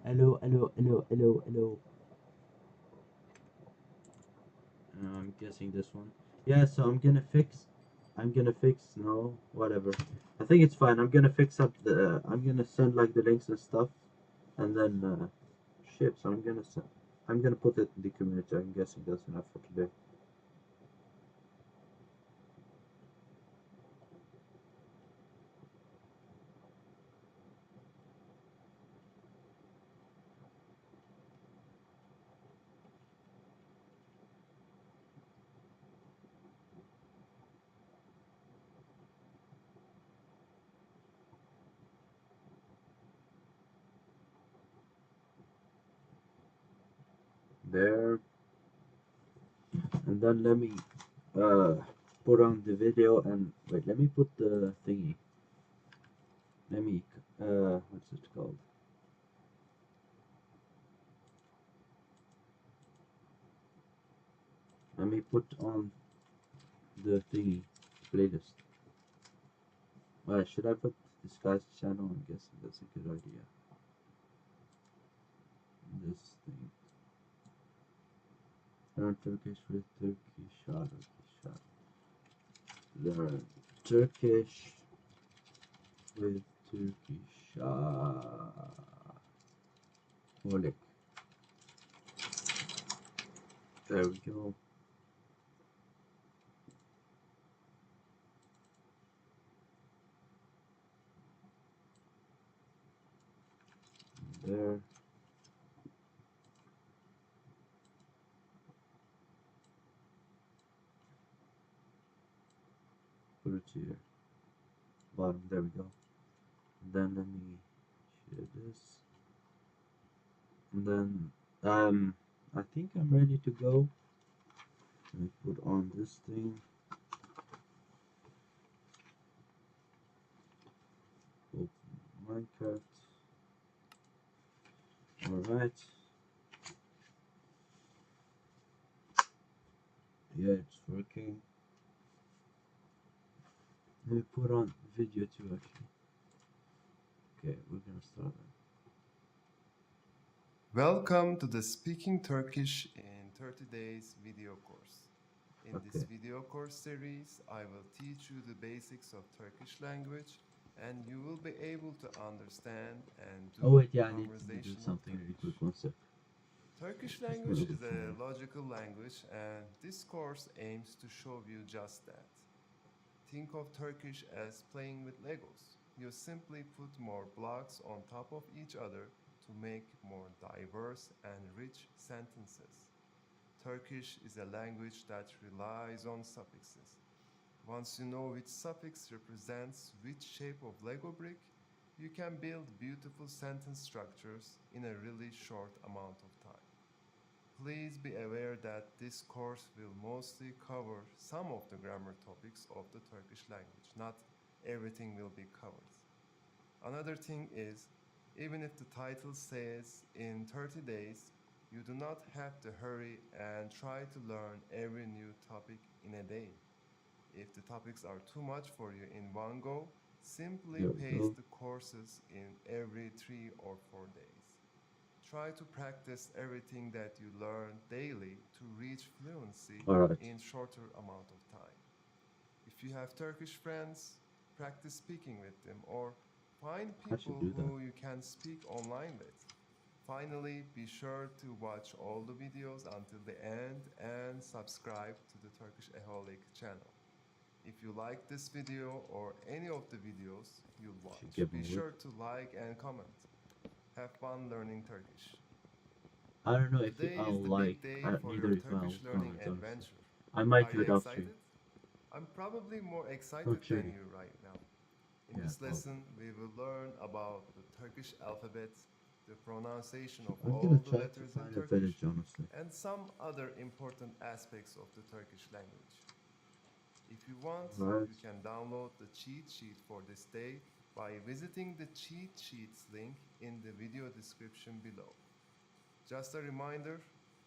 Hello, hello, hello, hello, hello. I'm guessing this one. Yeah, so I'm gonna fix, no, whatever. I think it's fine. I'm gonna fix up I'm gonna send like the links and stuff, and then, shit, so I'm gonna put it in the community. I'm guessing that's enough for today. There, and then let me, uh, put on the video and, wait, let me put the thingy. Let me, what's it called? Let me put on the thingy playlist. Should I put this guy's channel? I'm guessing that's a good idea. This thing. Learn Turkish with Turkish shot. Learn Turkish with Turkish shot. There we go. There. Put it here. Bottom. There we go. Then let me share this. And then, I think I'm ready to go. Let me put on this thing. Open Minecraft. Alright. Yeah, it's working. Let me put on video too, actually. Okay, we're gonna start it. Welcome to the Speaking Turkish in 30 Days video course. In this Okay. video course series, I will teach you the basics of Turkish language and you will be able to understand and Oh do wait, yeah, I need to do conversational something really quick. Turkish. One sec. Turkish Just move language it is from a here. logical language and this course aims to show you just that. Think of Turkish as playing with Legos. You simply put more blocks on top of each other to make more diverse and rich sentences. Turkish is a language that relies on suffixes. Once you know which suffix represents which shape of Lego brick, you can build beautiful sentence structures in a really short amount of time. Please be aware that this course will mostly cover some of the grammar topics of the Turkish language. Not everything will be covered. Another thing is, even if the title says in 30 days, you do not have to hurry and try to learn every new topic in a day. If the topics are too much for you in one go, simply There we pace go. the courses in every 3 or 4 days. Try to practice everything that you learn daily to reach fluency Alright. in shorter amount of time. If you have Turkish friends, practice speaking with them or find I should people do that. who you can speak online with. Finally, be sure to watch all the videos until the end and subscribe to the Turkish Eholic channel. If you like this video or any of the videos you'll Should watch, get be more wood. sure to like and comment. Have fun learning Turkish. I don't know if Today is I'll the like. big day I for neither your if I'll Turkish learning comment, honestly. adventure. I might Are do you it after you. excited? I'm probably more excited Not than really. you right now. In Yeah, this probably. lesson, we will learn about the Turkish alphabet, the pronunciation of I'm gonna all the try to letters in find a Turkish, village, honestly. and some other important aspects of the Turkish language. If you want, Alright. you can download the cheat sheet for this day by visiting the cheat sheets link in the video description below. Just a reminder,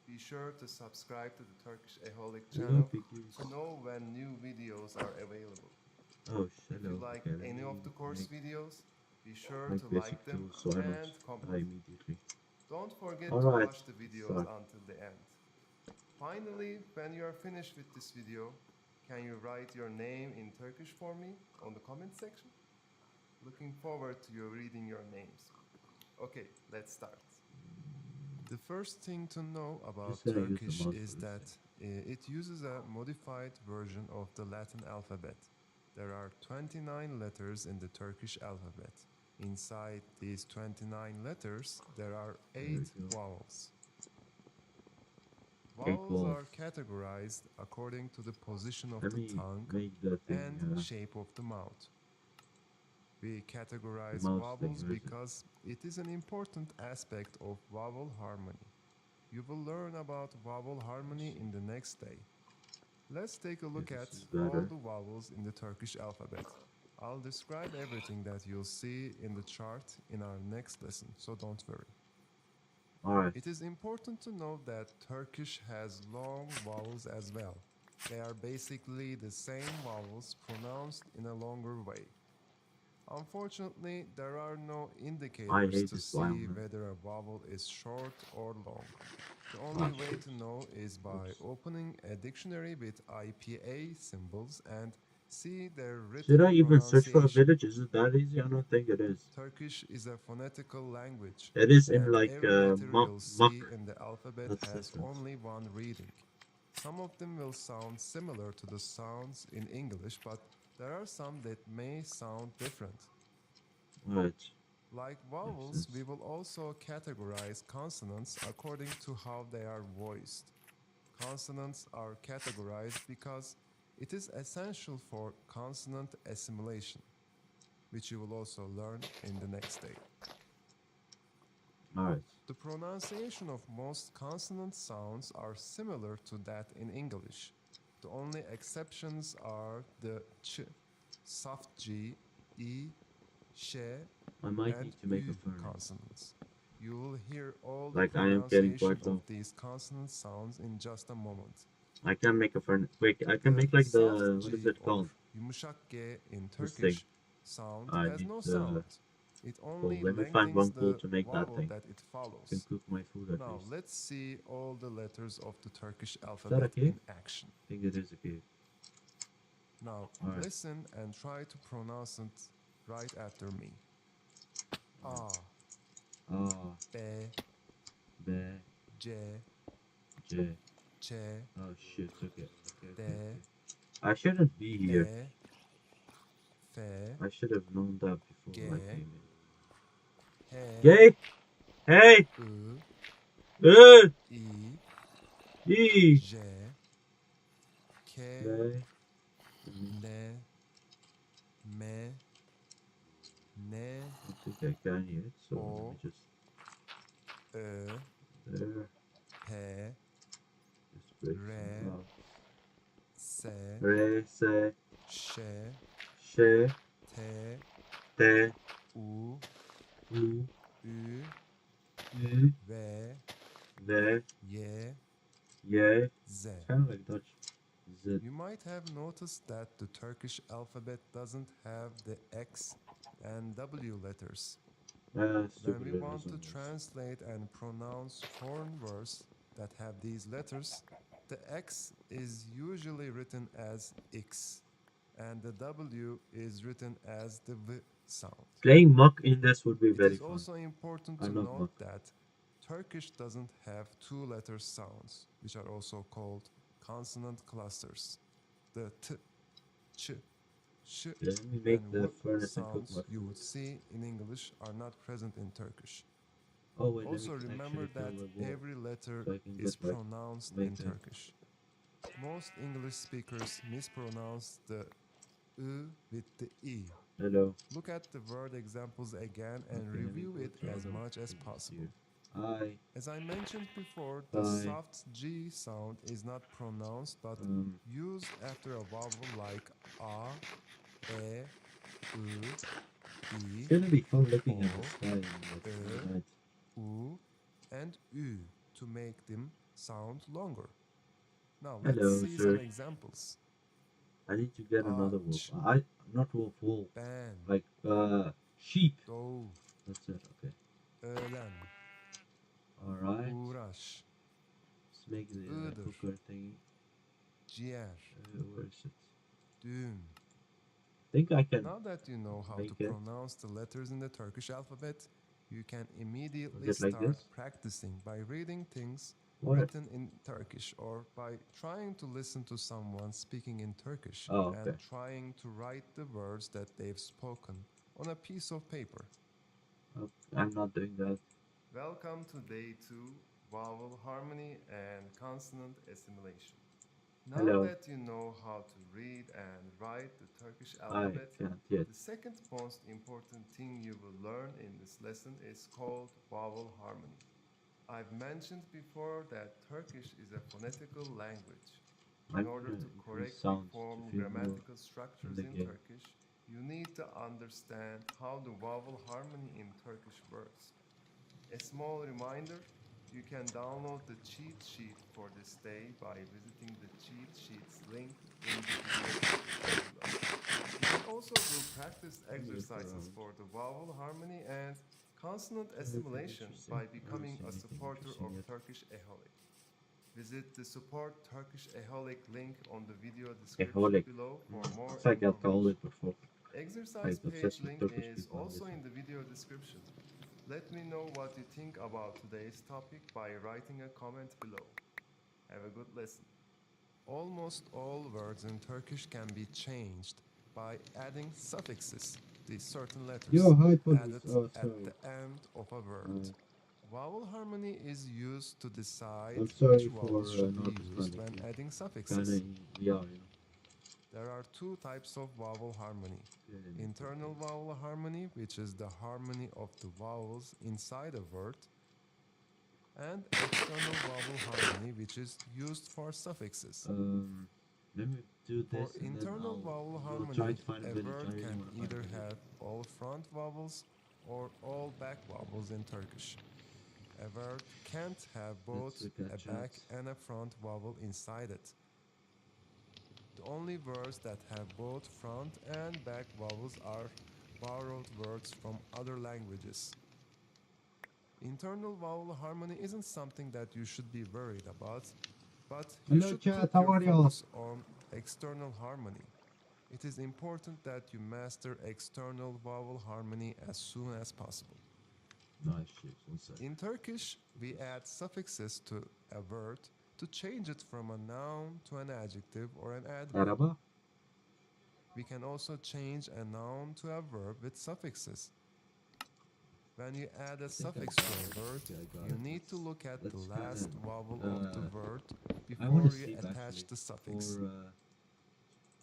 be sure to subscribe to the Turkish Eholic Hello, channel piggies. to know when new videos are available. Oh, If you hello. like Okay, let any me of the course make videos, be sure like to basic like them tools so I don't and comment. die immediately. Don't forget to Alright, watch the videos start. until the end. Finally, when you are finished with this video, can you write your name in Turkish for me on the comment section? Looking forward to you reading your names. Okay, let's start. The first thing to know Just about gonna use the Turkish mouse is for this that thing. it uses a modified version of the Latin alphabet. There are 29 letters in the Turkish alphabet. Inside these 29 letters, there are There 8 we go. vowels. 8 Vowels balls. are categorized according to the position of Let the me tongue make the thing, and shape of the mouth. We the categorize mouse thing. vowels Where is it? because it is an important aspect of vowel harmony. You will learn about vowel harmony in the next day. Let's take a Okay, look this at is all better. the vowels in the Turkish alphabet. I'll describe everything that you'll see in the chart in our next lesson, so don't worry. Alright. It is important to note that Turkish has long vowels as well. They are basically the same vowels pronounced in a longer way. Unfortunately, there are no I indicators hate to this see violin. whether a vowel is short or long. The only way to know is by opening a dictionary with IPA symbols and see their Should written I even search for a pronunciation. village? Is it that easy? I don't think it is. Turkish is a phonetical language, It is in and like every letter muck. you'll see in the alphabet That's has different. only one reading. Some of them will sound similar to the sounds in English, but there are some that may sound different. Right. Like Makes vowels, sense. we will also categorize consonants according to how they are voiced. Consonants are categorized because it is essential for consonant assimilation, which you will also learn in the next day. Alright. The pronunciation of most consonant sounds are similar to that in English. The only exceptions are the ch, soft g, e, sh, I might and need to make a ü furnace. consonants. You will hear all the Like I am getting pronunciation quite of low. these consonant sounds in just a moment. I can make a furnace. Wait, I can The make like soft the what is G it or called? yumuşak G in This thing. Turkish sound I has need no the sound. It coal. only Let me find lengthens one coal the to make that vowel thing. that it I can follows. cook my food at Now least. let's see all the letters of the Turkish Is that a alphabet cave? in action. I think it is a cave. Now Alright. listen and try to pronounce it right after me. A, Ah, B, B, C, J. Ç, Oh shit. Okay. D, I shouldn't be here. E, F, I should have known that G, before I came in. H, Yay! Hey! I, I, E! J, K, Play. N, M, N, I think I can yet, so let O, me just Ö, there. P, Just break R, some up. S, Re, se, Ş, she, T, te, U, u, Ü, ü, V, ve, Y, ye. Z. Kind of like Dutch. Z. You might have noticed that the Turkish alphabet doesn't have the X and W letters. When Stupid we little want to zones. translate and pronounce foreign words that have these letters, the X is usually written as X, and the W is written as the V sound. Playing muck in this would be It very is fun. also important I to love note muck. that Turkish doesn't have two-letter sounds, which are also called consonant clusters. The T, Ch, Sh, Let me make and the W furnace and cook my sounds you food. would see in English are not present in Turkish. Oh wait, let me Also remember actually that kill the wall every letter so I can is get like pronounced my in thing. Turkish. Most English speakers mispronounce the U with the E. Hello. Look at the word examples again and Okay, let me review go it to as other much as things possible. here. Hi. As I mentioned before, the Hi. soft G sound is not pronounced but used after a vowel like A, E, U, It's I, gonna be fun looking at the O, sky and Ö, like night. U, and Ü to make them sound longer. Now let's Hello, see some sir. examples. I need to get another wolf. Aç, Not wolf, wolf. ben, Like sheep. dov, That's it. Okay. öğlen, baş, Let's make the ı'dır, cooker thingy. ciğer, Where is it? düğün. Think I can Now that you know how to make it. pronounce the letters in the Turkish alphabet, you can immediately Is it like start this? practicing by reading things What? written in Turkish or by trying to listen to someone speaking in Turkish Oh, and okay. trying to write the words that they've spoken on a piece of paper. I'm not doing that. Welcome to day 2, vowel harmony and consonant assimilation. Now Hello. that you know how to read and write the Turkish I alphabet, can't yet. the second most important thing you will learn in this lesson is called vowel harmony. I've mentioned before that Turkish is a phonetical language. In I'm order gonna to increase correctly sounds form to feel more grammatical in structures the in game. Turkish, you need to understand how the vowel harmony in Turkish works. A small reminder, you can download the cheat sheet for this day by visiting the cheat sheets link in the video description below. You can also do practice exercises for the vowel harmony and consonant assimilation Interesting. by I haven't becoming seen a anything supporter interesting of yet. Turkish Eholic. Visit the Support Turkish Eholic link on the video description Alcoholic. below for more It's like information. alcoholic before. Exercise Like page obsessed with link Turkish is people, I'm also guessing. in the video description. Let me know what you think about today's topic by writing a comment below. Have a good lesson. Almost all words in Turkish can be changed by adding suffixes, these certain letters, Yo, hi police. added Oh, at sorry. the end of a word. Vowel harmony is used to decide I'm which sorry for vowels should be not used responding when to you. adding Kinda, suffixes. yeah, you know. There are two types of vowel harmony. Internal vowel harmony, which is the harmony of the vowels inside a word, and external vowel harmony, which is used for suffixes. Let me do For this and then internal vowel I'm gonna try harmony, to find a a village. I word really can wanna find a either village. have all front vowels or all back vowels in Turkish. A word can't have both Let's look at a back chats. and a front vowel inside it. The only words that have both front and back vowels are borrowed words from other languages. Internal vowel harmony isn't something that you should be worried about, but you Hello should chat, put how your are y'all? focus on external harmony. It is important that you master external vowel harmony as soon as possible. Nice shit, one sec. In Turkish, we add suffixes to a word to change it from a noun to an adjective or an adverb. Araba? We can also change a noun to a verb with suffixes. When you add a suffix to a word, you need to look at the last vowel of the word I wanna before you sleep attach actually. the suffix.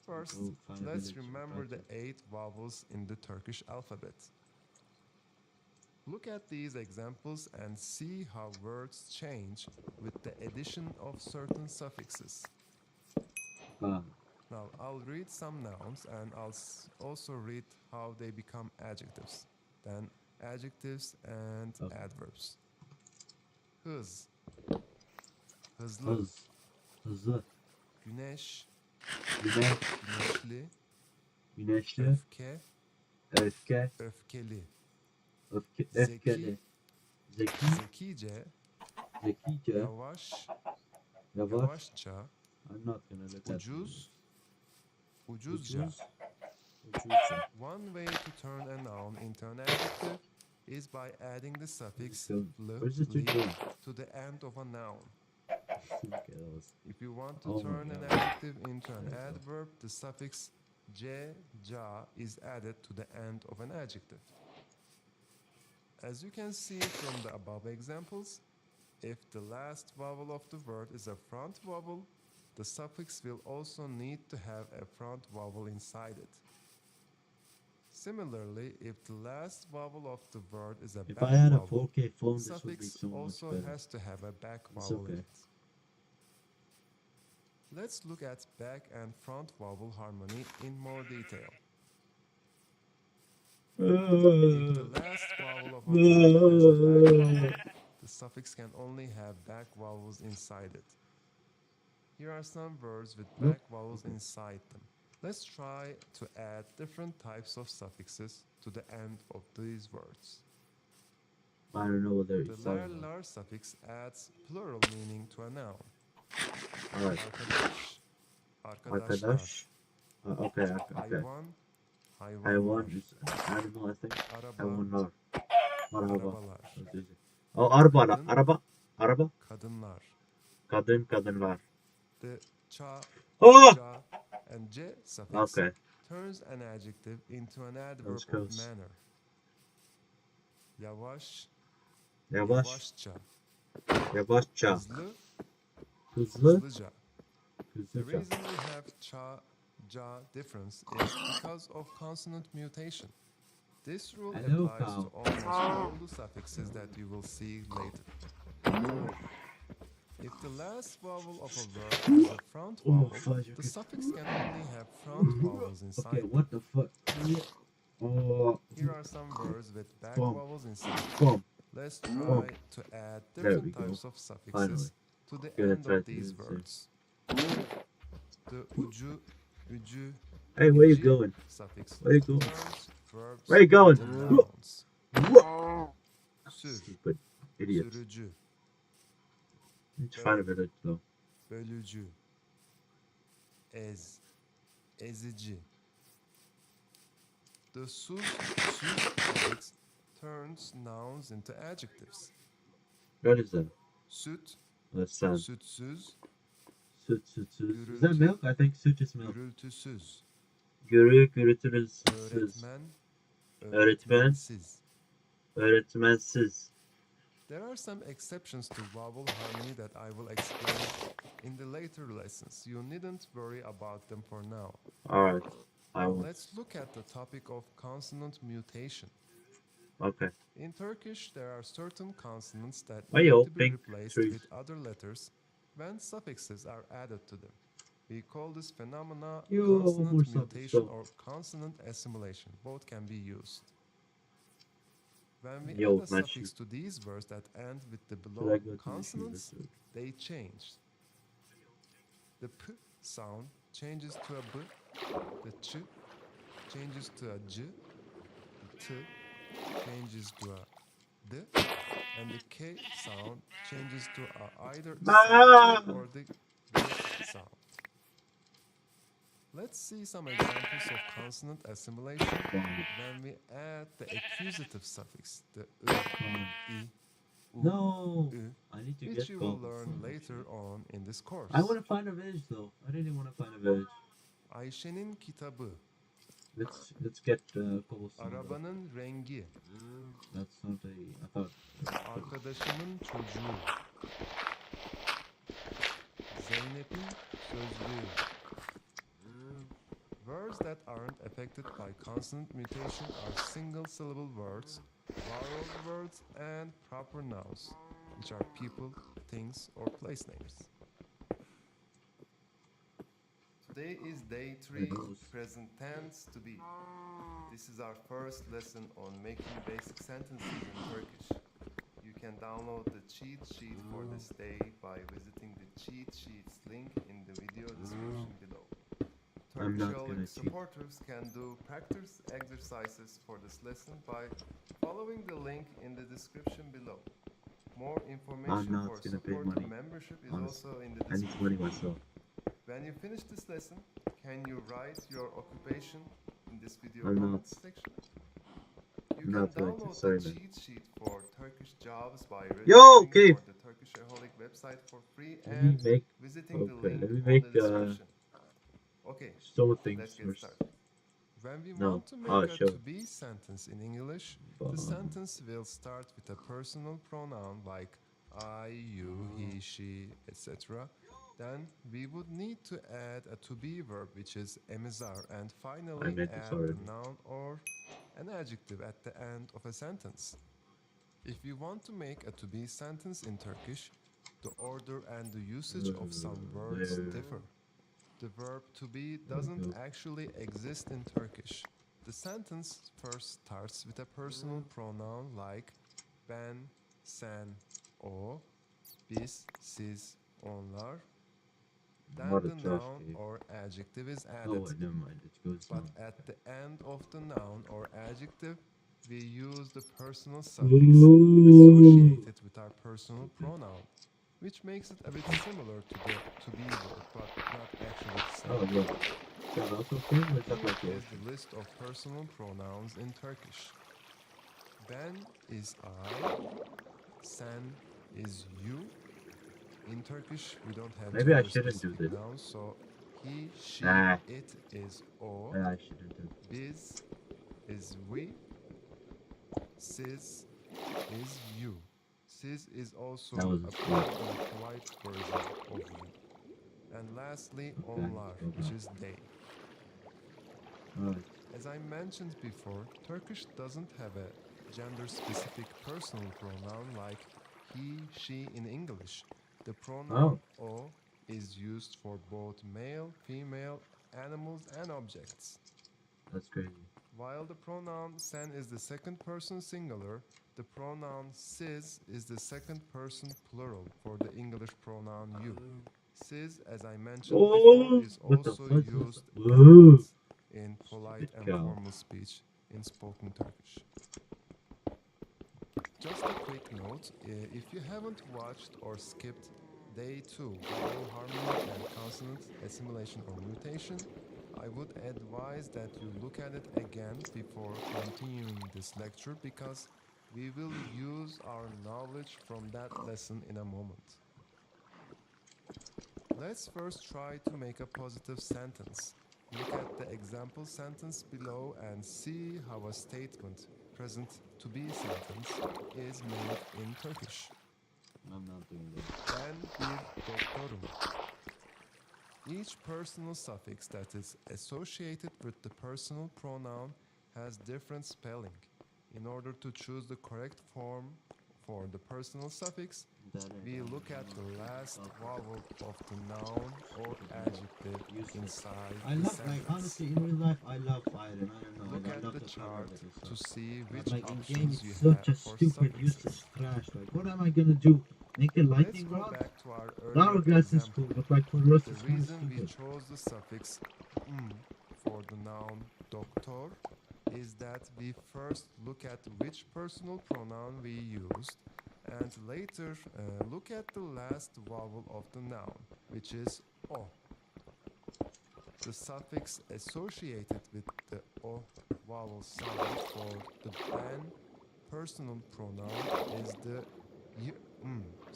First, Go find a let's village or remember try the to. 8 vowels in the Turkish alphabet. Look at these examples and see how words change with the addition of certain suffixes. Now, I'll read some nouns and I'll also read how they become adjectives. Then adjectives and adverbs. Hız, hızlı, Hız. Hızlı. güneş, Güneş. güneşli, Güneşli. öfke, Öfke. öfkeli, Öfkeli. Zeki. zekice, Zekice. yavaş, Yavaş. yavaşça, I'm not gonna look at ucuz, ucuzca. Ucuz. Ucuzca. One way to turn a noun into an adjective is by adding the suffix Where's the li tutorial? to the end of a noun. Okay, that was. If you want to Oh my turn an God. adjective into an There you go. adverb, the suffix ja is added to the end of an adjective. As you can see from the above examples, if the last vowel of the word is a front vowel, the suffix will also need to have a front vowel inside it. Similarly, if the last vowel of the word is a If back I had a vowel, 4K phone, the this would be suffix so much also better. has to have a back It's vowel in okay. it. Let's look at back and front vowel harmony in more detail. If the last vowel of a word has a back vowel, the suffix can only have back vowels inside it. Here are some words with back vowels inside them. Let's try to add different types of suffixes to the end of these words. I don't know what they're The talking about. lar suffix adds plural meaning to a noun. Alright. Arkadaş, arkadaşlar. Arkadaş. Okay, okay. Hayvan, Hayvan hayvanlar. is an animal, I think. Araba, Hayvanlar. Araba. arabalar. That's easy. Oh, araba. Kadın, Araba. Araba. kadınlar. Kadın, kadınlar. The cha, Oh! ja, and je suffix Okay. turns an adjective into an adverb That's of close. manner. Yavaş, Yavaş. yavaşça. Yavaşça. Hızlı, Hızlı. hızlıca. The Hızlıca. reason we have cha, ja difference is because of consonant mutation. This rule Hello, applies cow. to almost all the suffixes that you will see later. If the last vowel of a verb has a front Oh, vowel, fudge, the okay. suffix can only have front vowels inside. Okay, what the fuck? Oh. Here are some words with back Boom. vowels inside. Boom. Let's Boom. try to add There we different go. types of suffixes Finally. to the Gonna end try of to these do the words. The ucu, ücü, Hey, where you ici going? suffix Where you going? turns verbs Where you going? into nouns. Sür, Stupid idiot. sürücü, Need to find a village though. bölücü, ezici. The süz suffix turns nouns into adjectives. What is that? Süt, That's sand. sütsüz, Is that milk? I think süt is milk. gürültüsüz, Gürültüsüz. öğretmen, Öğretmen. öğretmensiz. Öğretmensiz. There are some exceptions to vowel harmony that I will explain in the later lessons. You needn't worry about them for now. Alright. Now let's look at the topic of consonant mutation. Okay. In Turkish, there are certain consonants that Why need you to be pink replaced trees? with other letters when suffixes are added to them. We call this phenomena Yo, consonant more suffix, mutation go. or consonant assimilation. Both can be used. When we Yo, add a suffix to these words that end with the below consonants, they change. The p sound changes to a b, the ch changes to a j, the t changes to a d, and the k sound changes to either soft j or the g sound. Let's see some examples of consonant assimilation when we add the accusative suffix, the I, U, No. Ü, I need to which get you will gold. learn later on in this course. I want to find a village though. I really want to find a village. Ayşe'nin kitabı, Let's get cobblestone. arabanın rengi, That's not a. I thought. arkadaşımın çocuğu, Zeynep'in sözlüğü. Words that aren't affected by consonant mutation are single-syllable words, vowel words, and proper nouns, which are people, things, or place names. Today is day 3, present tense to be. This is our first lesson on making basic sentences in Turkish. You can download the cheat sheet for this day by visiting the cheat sheets link in the video description below. Turkish supporters can do practice exercises for this lesson by following the link in the description below. More information for supporter membership is also in the description. I need money myself. When you finish this lesson, can you write your occupation in this video comments section? You can download the cheat sheet for Turkish jobs by registering for the Turkishaholic website for free and visiting the link in the description. Okay, let's get started. When we want to make a to-be sentence in English, the sentence will start with a personal pronoun like I, you, he, she, etc. Then we would need to add a to-be verb, which is emizar, and finally add the noun or an adjective at the end of a sentence. If you want to make a to-be sentence in Turkish, the order and the usage of some words differ. The verb to be doesn't actually exist in Turkish. The sentence first starts with a personal pronoun like ben, sen, o, biz, siz, onlar. Then the noun or adjective is added. Oh, never mind. It goes but at the end of the noun or adjective, we use the personal suffix Ooh. associated with our personal Okay. pronoun, which makes it a bit similar to the to be word, but not actually the Oh, same. look. Is that also okay? Or is that Here like the is the ocean? list of personal pronouns in Turkish. Ben is I, sen is you. In Turkish, we don't have Maybe I gender shouldn't do specific this. nouns, so he, she, Nah, it is o, I shouldn't do. biz is we, siz is you. Siz is That also was a a screw. plural and a polite version of you. And lastly, Okay, onlar, let's go which back. is they. Alright. As I mentioned before, Turkish doesn't have a gender specific personal pronoun like he, she in English. The pronoun Oh, o is used for both male, female, animals, and objects. that's crazy. While the pronoun sen is the second person singular, the pronoun siz is the second person plural for the English pronoun you. Siz, as I mentioned before, Oh, is what the also fuck is this? used a Whoa, lot in polite stupid and cow. formal speech in spoken Turkish. Just a quick note, if you haven't watched or skipped Day 2, Vowel Harmony and Consonant Assimilation or Mutation, I would advise that you look at it again before continuing this lecture because we will use our knowledge from that lesson in a moment. Let's first try to make a positive sentence. Look at the example sentence below and see how a statement, present to be sentence, is made in Turkish. I'm not doing that. Ben bir doktorum. Each personal suffix that is associated with the personal pronoun has different spelling. In order to choose the correct form for the personal suffix, we look at the last vowel of the noun or adjective Useless. inside I the love, like, sentence. honestly, in real life, I love fighting. I don't know. Look I at love the to cover chart with and to stuff. see But, which like, in game, options it's you have such a for stupid, useless suffixes. trash. Like, what am I gonna do? Make a Let's lightning go rod? back to our earlier Hourglass is cool, example. but, like, for the rest, The it's kind of reason we stupid. chose the suffix for the noun doctor is that we first look at which personal pronoun we used and later look at the last vowel of the noun, which is o. The suffix associated with the o vowel sound for the ben personal pronoun is the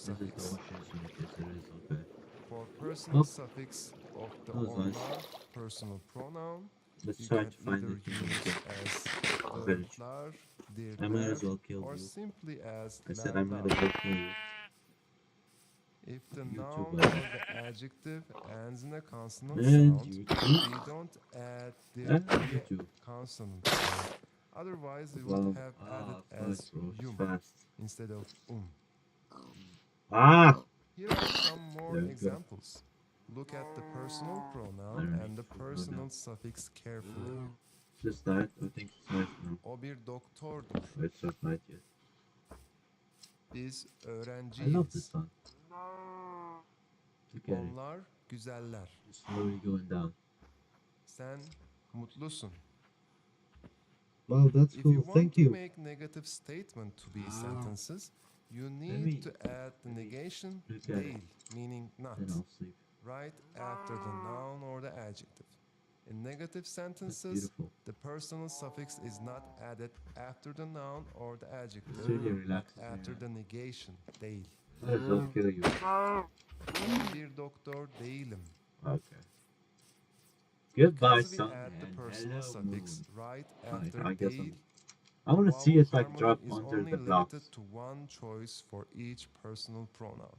This is the suffix. ocean, so I guess it is okay. For personal Oh, suffix of the that was nice. onlar personal pronoun, Let's you try can to find either it in use as the village. dırlar, I might dirler, as well kill or you. simply as I said I might lerler. as well kill you. If the You too, noun buddy. or the adjective ends in a consonant And sound, you too. we don't add the And you ye too. consonant sound. Otherwise, we would Well, have added fuck, as bro, it's yum fast. instead of Ah! Here are some more There we go. examples. Look at the personal I pronoun don't and need the to go now. personal suffix carefully. Just night? I think it's night now. O bir doktordur. Oh, it's not night yet. Biz I love the öğrenciyiz. sun. Look at it. Onlar güzeller. It's slowly going down. Sen mutlusun. Well, that's If you cool. want Thank to you. make negative statement to be sentences, you Let need me to add the negation look at it. değil, meaning not, Then I'll sleep. right after the noun or the adjective. In negative That's sentences, beautiful. the personal suffix is not added after the noun or the It's adjective, really but relaxes me. after the negation, değil. Might as well kill you. Ben bir doktor değilim. Okay. Goodbye, Because we sun. add the And personal hello, suffix moon. right Fine, after I guess değil, I want to see vowel it like harmony drop is under only the blocks. limited to one choice for each personal pronoun.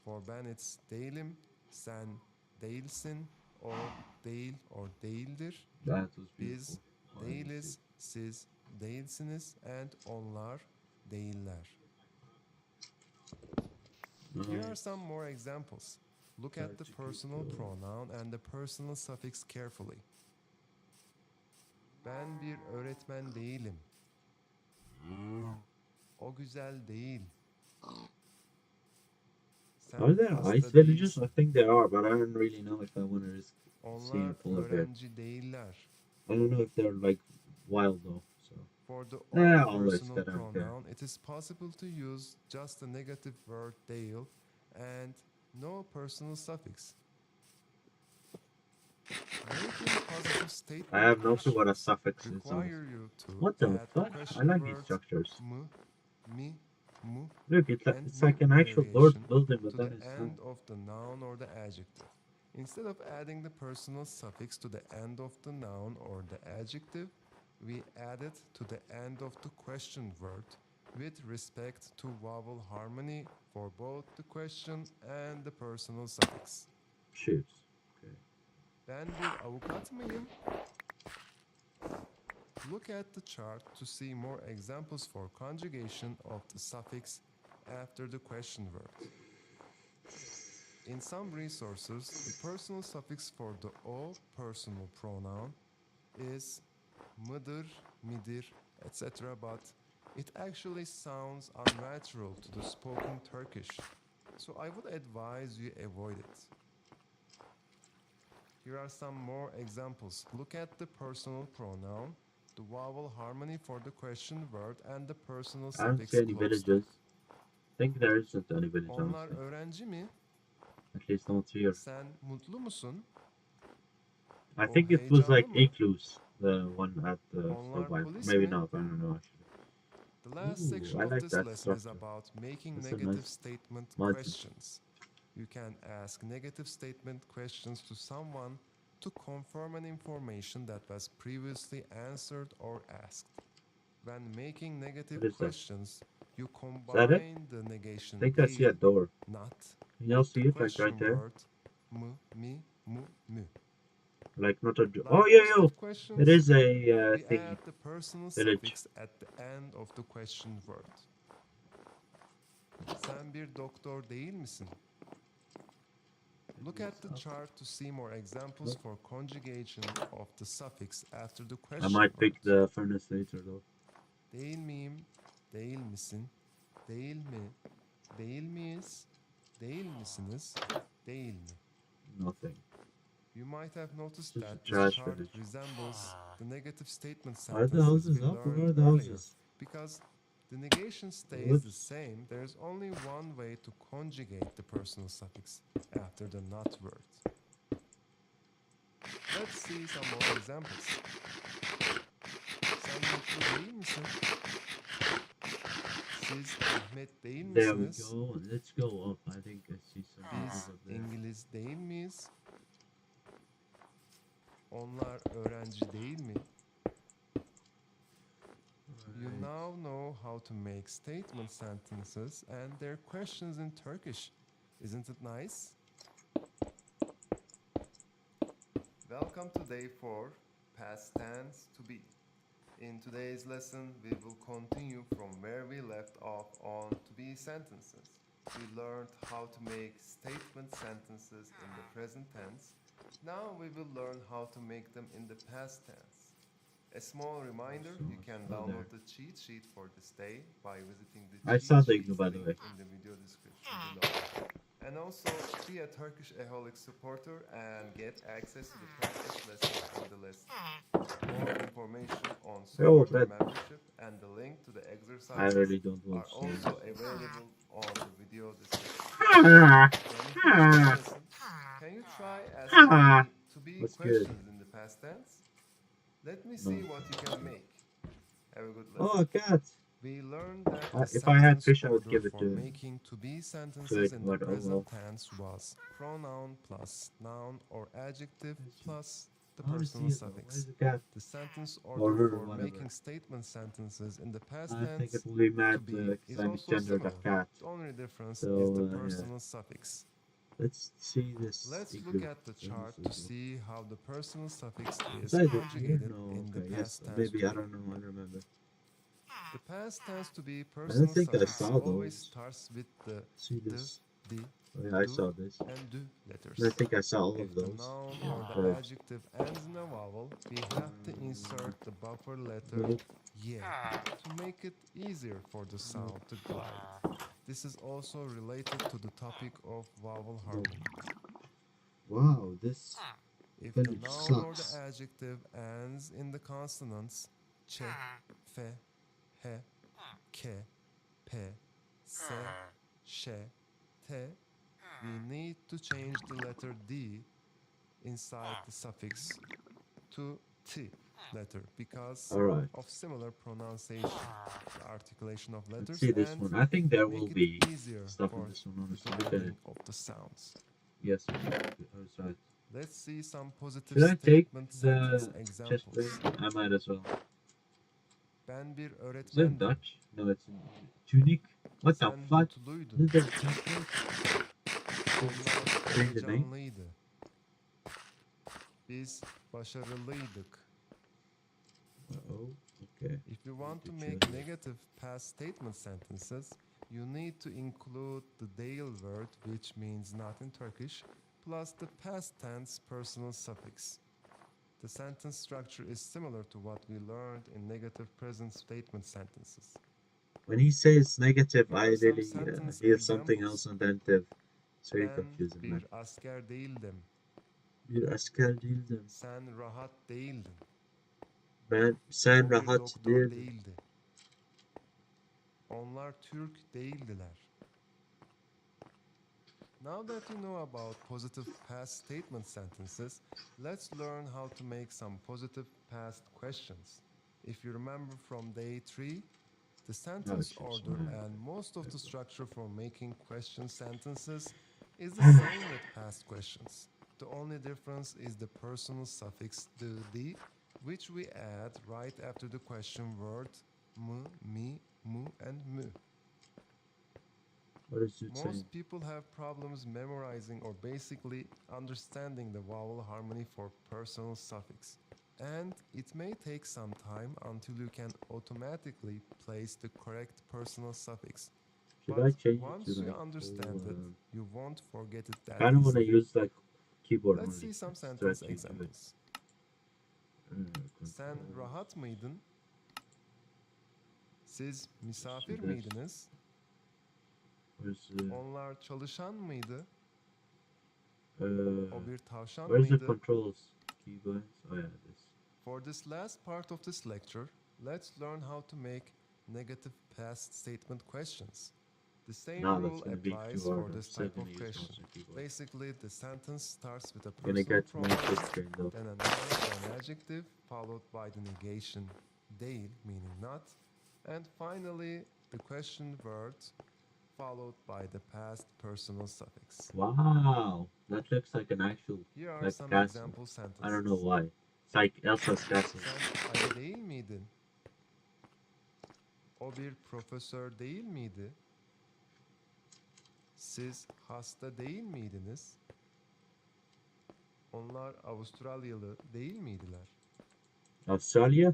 For ben it's değilim, sen değilsin, o değil or değildir, That was beautiful. biz Oh, let me değiliz, siz değilsiniz, and onlar değiller. see. Here are Nice. some more examples. Look at the personal pronoun and the personal suffix carefully. Ben bir öğretmen değilim. O güzel değil. Sen Are there hasta ice villages? değilsin. I think there are, but I don't really know if I want to risk seeing Onlar a polar bear. öğrenci değiller. I don't know if they're like while though. So For the yeah, all always personal gotta okay. pronoun, it is possible to use just the negative word "dale" and no personal suffix. Making positive I statement have no clue what a questions suffix is, honestly. require you to What the add the fuck? I question like these words structures. m, mi, mu, Look, and it's mi like an actual variation building, but to then the it's not. end of the noun or the adjective. Instead of adding the personal suffix to the end of the noun or the adjective, we add it to the end of the question word with respect to vowel harmony for both the question and the personal suffix. Shoes. Okay. Ben bir avukat mıyım? Look at the chart to see more examples for conjugation of the suffix after the question word. In some resources, the personal suffix for the o personal pronoun is mıdır, midir, etc., but it actually sounds unnatural to the spoken Turkish, so I would advise you avoid it. Here are some more examples. Look at the personal pronoun, the vowel harmony for the question word, and the personal I don't see suffix any closed. villages. I think there isn't any village, Onlar honestly. öğrenci mi? At least not here. Sen mutlu musun? I O think it was like heyecanlı mı? Igloo's, the one at the Onlar Snowbite. polis Maybe mi? not, I don't know actually. The last Ooh, section I of like this that lesson is structure. about making That's a negative nice statement mud. questions. You can ask negative statement questions to someone to confirm an information that was previously answered or asked. When making What negative is that? questions, you Is that it? combine the I negation think I see a değil, door. not, Can y'all with the see it like right question there? word m, mi, mu, mü. Like not a door. Oh, Like yo! positive It questions, is a we thingy. add the personal Village. suffix at the end of the question word. Sen bir doktor değil misin? Look at the chart to see more examples for conjugation of the suffix after the I question might pick word. the furnace later though. Değil miyim? Değil misin? Değil mi? Değil miyiz? Değil misiniz? Değil mi? Nothing. You might have noticed It's just a that this trash chart village. resembles the negative statement Are the sentences we houses up or learned are the earlier. houses? Because the negation stays the Whoops. same, there is only one way to conjugate the personal suffix after the not word. Let's see some more examples. Sen mutlu değil misin? Siz Ahmet değil There we misiniz? go. Let's go up. I think I see some houses Biz up there. İngiliz değil miyiz? Onlar öğrenci değil mi? You Right. now know how to make statement sentences and their questions in Turkish. Isn't it nice? Welcome to day 4, past tense to be. In today's lesson, we will continue from where we left off on to be sentences. We learned how to make statement sentences in the present tense. Now we will learn how to make them in the past tense. A small reminder, you can download the cheat sheet for this day by visiting the I cheat saw the sheet igloo, by the link way. in the video description below. And also be a Turkish Aholic supporter and get access to the practice lessons in the lesson. More information on Oh, supporter but membership and the link to the I exercises really don't are want to. also available on the video description. Ah, When you finish this lesson, can you try asking me to be What's good? questions in the past tense? Let me see No. what you can make. Have a good Oh, lesson. a cat. We learned that the If I had sentence fish, I would order give it for to him. making to be To sentences it, in the but oh present well. tense was pronoun plus noun or adjective plus the I want to see personal it though. Where's suffix. the cat? The sentence Or order her, for whatever. making statement sentences in the past I think tense it will be to mad be because is I also misgendered a similar. cat. The only difference So, is the yeah. personal suffix. Let's see this Let's igloo. look at the So chart this to igloo. see how the personal suffix is Is that it here? conjugated No, in the okay, yes. past tense Maybe, to I be. don't know, I don't remember. The past tense to be I don't personal think I suffix saw always those. starts with the See d, this? di, Oh yeah, I du, saw this. and du I letters. think I saw all of If the those. noun or the Verbs. adjective ends in a vowel, we have to insert the buffer letter Nope. ye to make it easier for the sound to glide. This is also related to the topic of vowel harmony. Wow, this If the village noun or the sucks. adjective ends in the consonants, ç, f, h, k, p, s, ş, t, we need to change the letter D inside the suffix to T letter because Alright, of similar pronunciation, the articulation of let's letters, see this and one. I think there will make it be easier stuff in for this one, honestly. the Look at it. learning of the sounds. Yes, I was right. Let's see some positive Should I take statement sentence the chest examples. plate? I might as well. Ben bir Is it öğretmendim. Dutch? No, it's in tunic. What the Sen fuck? mutluydun. Is there chest plate? Onlar Change the name? heyecanlıydı. Biz başarılıydık. Oh, okay. If you want to Good make choice. negative past statement sentences, you need to include the değil word, which means not in Turkish, plus the past tense personal suffix. The sentence structure is similar to what we learned in negative present statement sentences. When he says negative, Here I are some really sentence hear something examples. else on dative. It's very Ben confusing, man. bir asker değildim. Bir asker değildim. Sen rahat değildin. Sen O bir rahat doktor değildin. değildi. Onlar Türk değildiler. Now that you know about positive past statement sentences, let's learn how to make some positive past questions. If you remember from day 3, the sentence Oh, order jeez. and most of the structure for making question sentences is the same with past questions. The only difference is the personal suffix the, which we add right after the question word m, me, mu, and mu. What is it saying? Most people have problems memorizing or basically understanding the vowel harmony for personal suffix. And it may take some time until you can automatically place the correct personal suffix. Should But I change it once to you like understand it, full, you won't forget it that I don't want to easily. use like keyboard Let's only. see some Let's sentence try to do it. examples. Sen Controls. rahat mıydın? Siz misafir this. miydiniz? Where's Onlar çalışan mıydı? O bir tavşan where's the mıydı? controls keyboards? Oh yeah, this. For this last part of this lecture, let's learn how to make negative past statement questions. The same Nah, that's rule gonna be applies too hard. for I'm this still type gonna of use question. mouse and keyboard. Basically, the sentence starts with a Gonna personal get more pronoun, quick train though. then a noun or an adjective, followed by the negation, değil, meaning not, and finally the question word, followed by the past personal suffix. Wow, that looks like an actual Here are like some castle. example sentences. I don't know why. It's like Elsa's castle. Sen Ali değil miydin? O bir profesör değil miydi? Siz hasta değil miydiniz? Onlar Avustralyalı değil miydiler? Australia?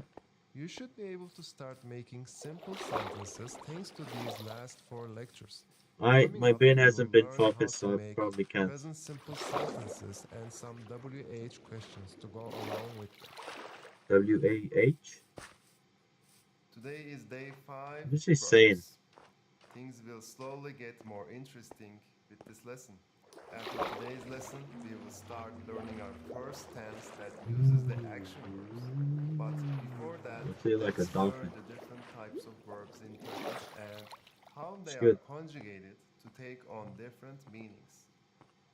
You should be able to start making simple sentences thanks to these last 4 lectures. Coming My up, brain we hasn't will been learn how focused, to so I make probably can't. present simple sentences and some WH questions to go along with them. WAH? Today is day 5. What is she saying? Things will slowly get more interesting with this lesson. After today's lesson, we will start learning our first tense that uses the action verbs. But before that, Let's say like a let's dolphin. learn the different types of verbs in Turkish and how they It's are good. conjugated to take on different meanings.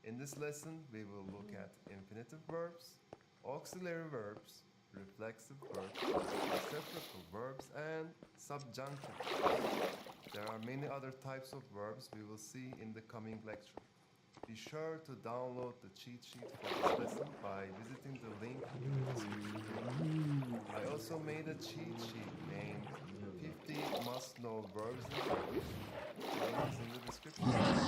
In this lesson, we will look at infinitive verbs, auxiliary verbs, reflexive verbs, reciprocal verbs, and subjunctive verbs. There are many other types of verbs we will see in the coming lecture. Be sure to download the cheat sheet for this lesson by visiting the link in the description. I also made a cheat sheet named 50 must-know verbs in Turkish. The link is in the description.